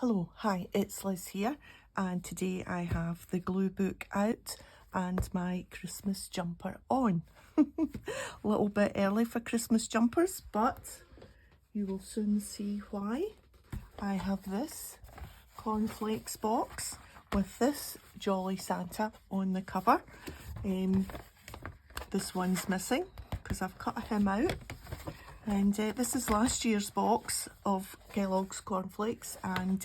Hello, hi, it's Liz here, and today I have the glue book out and my Christmas jumper on. A little bit early for Christmas jumpers, but you will soon see why. I have this Corn Flakes box with this Jolly Santa on the cover. This one's missing because I've cut him out. And this is last year's box of Kelloggs Corn Flakes, and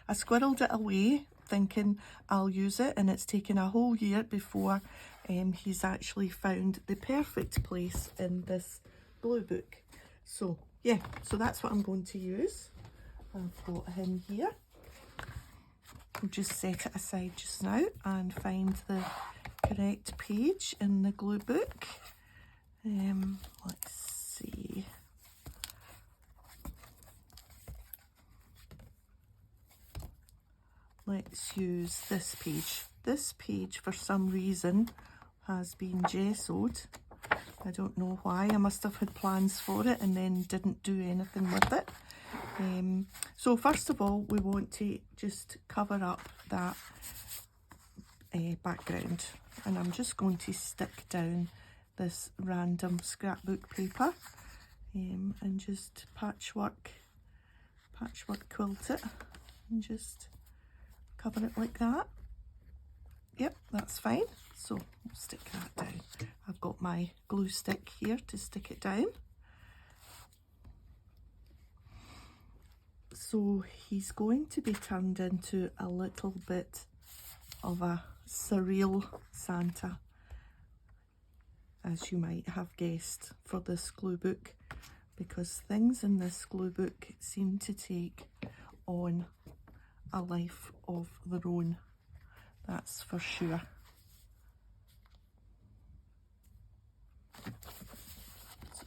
I squirreled it away thinking I'll use it, and it's taken a whole year before he's actually found the perfect place in this glue book. So yeah, so that's what I'm going to use. I've got him here. I'll just set it aside just now and find the correct page in the glue book. Let's see. Let's use this page. This page for some reason has been gessoed. I don't know why. I must have had plans for it and then didn't do anything with it. So first of all, we want to just cover up that background, and I'm just going to stick down this random scrapbook paper and just patchwork quilt it and just cover it like that. Yep, that's fine. So we'll stick that down. I've got my glue stick here to stick it down. So he's going to be turned into a little bit of a surreal Santa, as you might have guessed, for this glue book, because things in this glue book seem to take on a life of their own, that's for sure. So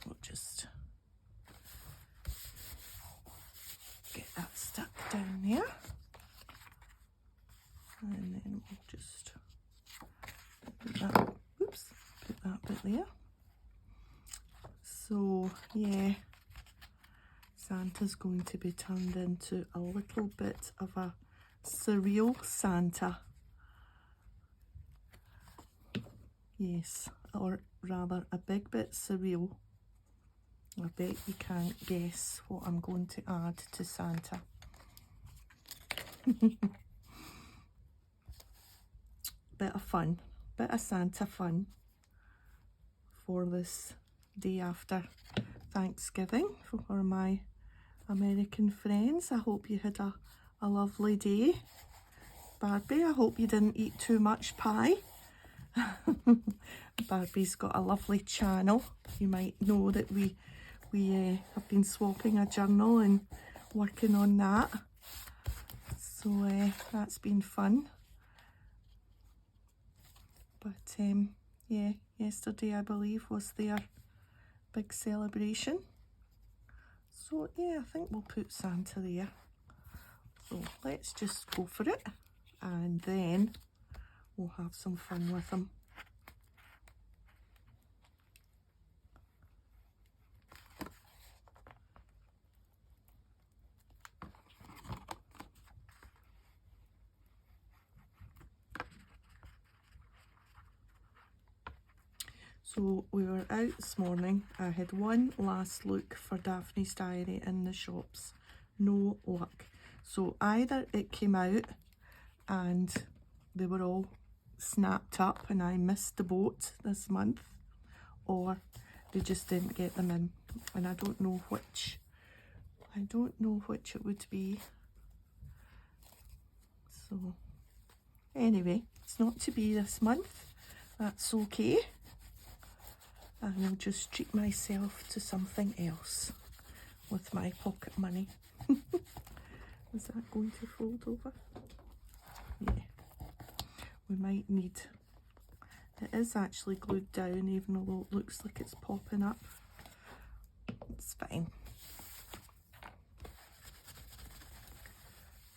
we'll just get that stuck down there, and then we'll just put that, put that bit there. So yeah, Santa's going to be turned into a little bit of a surreal Santa. Yes, or rather a big bit surreal. I bet you can't guess what I'm going to add to Santa. Bit of fun, bit of Santa fun for this day after Thanksgiving for my American friends. I hope you had a lovely day. Barbie, I hope you didn't eat too much pie. Barbie's got a lovely channel. You might know that we have been swapping a journal and working on that. So that's been fun. But yeah, yesterday I believe was their big celebration. So yeah, I think we'll put Santa there. So let's just go for it, and then we'll have some fun with him. So we were out this morning. I had one last look for Daphne's diary in the shops. No luck. So either it came out and they were all snapped up and I missed the boat this month, or they just didn't get them in, and I don't know which it would be. So anyway, it's not to be this month. That's okay. And I'll just treat myself to something else with my pocket money. Is that going to fold over? Yeah. We might need... It is actually glued down, even though it looks like it's popping up. It's fine.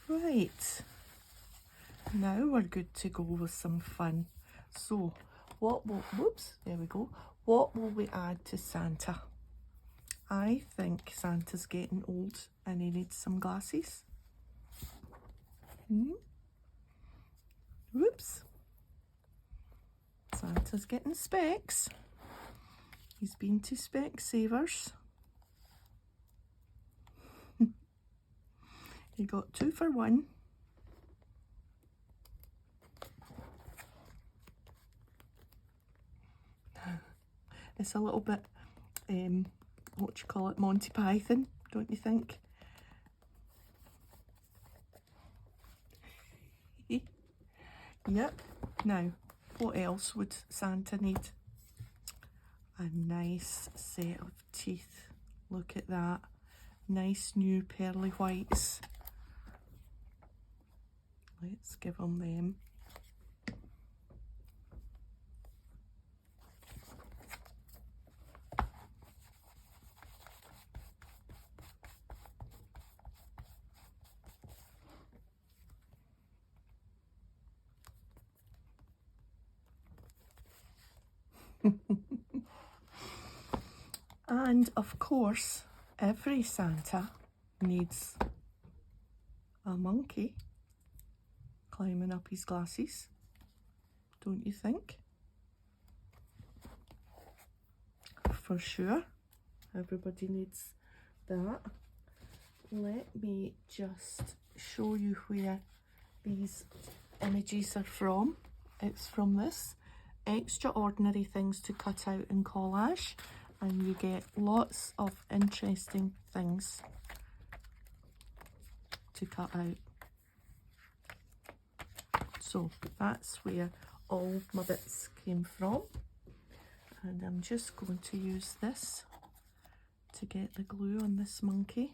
Right. Now we're good to go with some fun. So what will... Whoops, there we go. What will we add to Santa? I think Santa's getting old and he needs some glasses. Whoops. Santa's getting specs. He's been to Specsavers. He got 2 for 1. It's a little bit, what do you call it, Monty Python, don't you think? Yep. Now, what else would Santa need? A nice set of teeth. Look at that. Nice new pearly whites. Let's give him them. And of course, every Santa needs a monkey climbing up his glasses, don't you think? For sure, everybody needs that. Let me just show you where these images are from. It's from this Extraordinary Things to Cut Out and Collage, and you get lots of interesting things to cut out. So that's where all my bits came from, and I'm just going to use this to get the glue on this monkey.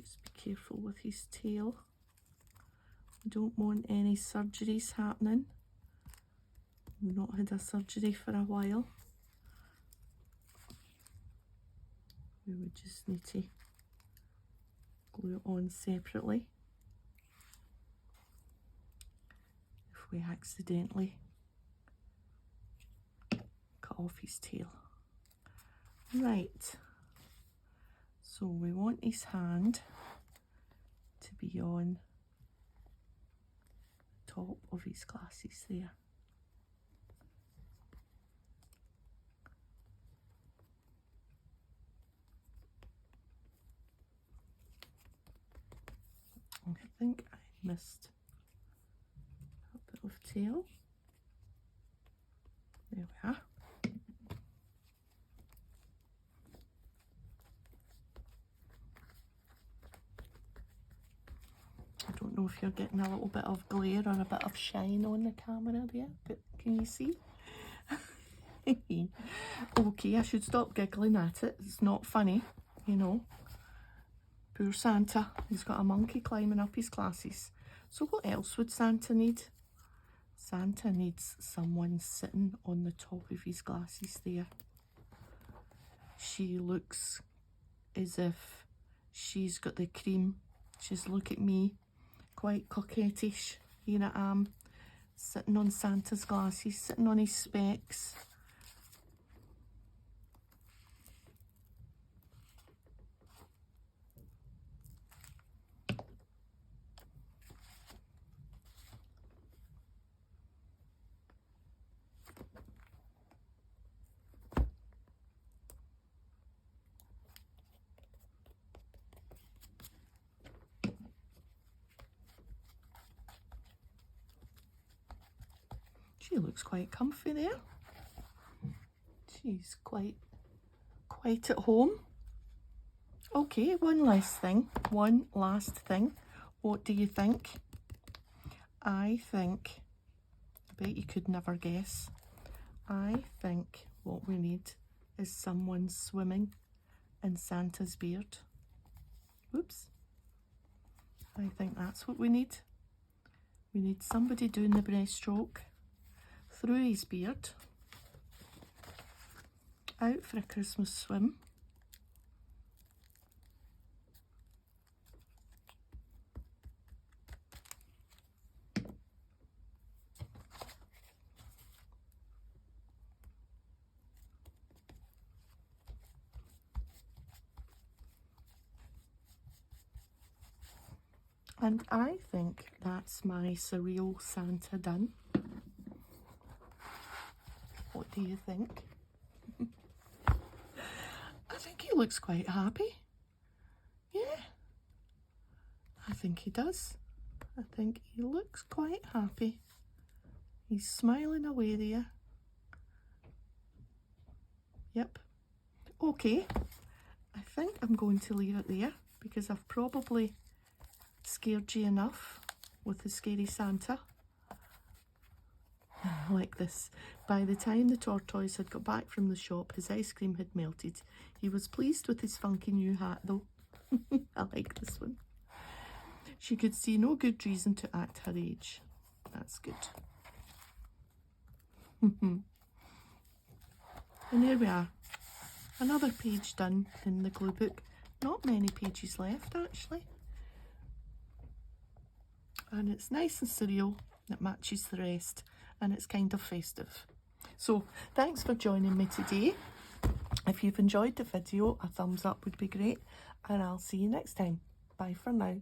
Just be careful with his tail. We don't want any surgeries happening. We've not had a surgery for a while. We would just need to glue it on separately if we accidentally cut off his tail. Right, so we want his hand to be on the top of his glasses there. I think I missed a bit of tail. There we are. I don't know if you're getting a little bit of glare or a bit of shine on the camera there, but can you see? Okay, I should stop giggling at it. It's not funny, you know. Poor Santa, he's got a monkey climbing up his glasses. So what else would Santa need? Santa needs someone sitting on the top of his glasses there. She looks as if she's got the cream. Just look at me, quite coquettish. Here I am, sitting on Santa's glasses, sitting on his specs. She looks quite comfy there. She's quite at home. Okay, one last thing. What do you think? I bet you could never guess. I think what we need is someone swimming in Santa's beard. Whoops. I think that's what we need. We need somebody doing the breaststroke through his beard, out for a Christmas swim. And I think that's my Surreal Santa done. What do you think? I think he looks quite happy. Yeah, I think he does. I think he looks quite happy. He's smiling away there. Yep. Okay, I think I'm going to leave it there because I've probably scared you enough with the scary Santa. Like this. By the time the tortoise had got back from the shop, his ice cream had melted. He was pleased with his funky new hat though. I like this one. She could see no good reason to act her age. That's good. And there we are. Another page done in the glue book. Not many pages left actually. And it's nice and surreal. It matches the rest. And it's kind of festive. So thanks for joining me today. If you've enjoyed the video, a thumbs up would be great. And I'll see you next time. Bye for now.